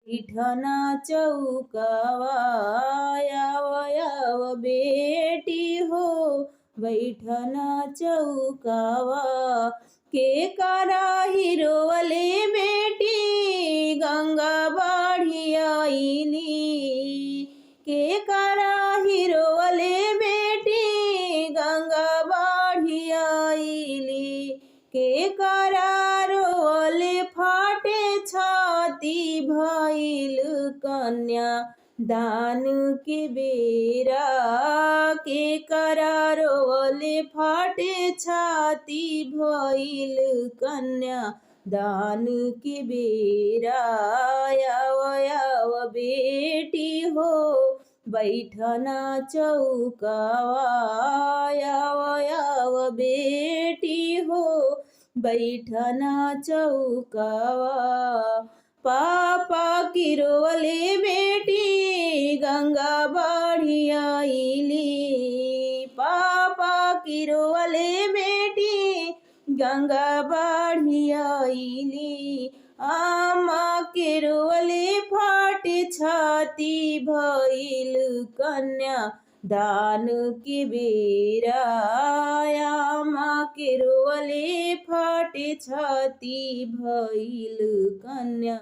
बैठना चौकावा आव आव बेटी हो बैठना चौकावा के करा हिरोवले बेटी गंगा बाढ़ी आईली के करा हिरोवले बेटी गंगा बाढ़ी आईली के करा रोवले फाटे छाती भइल कन्या दान के बेरा के करा रोवले फाटे छाती भइल कन्या दान के बेरा आव आव बेटी हो बैठना चौकावा आव आव बेटी हो बैठना चौकावा पापा की रोवले बेटी गंगा बाढ़ी आईली पापा की रोवले बेटी गंगा बाढ़ी आईली आमा के रोवले फाटे छाती भइल कन्या दान के बेरा आमा के रोवले फाटे छाती भइल कन्या।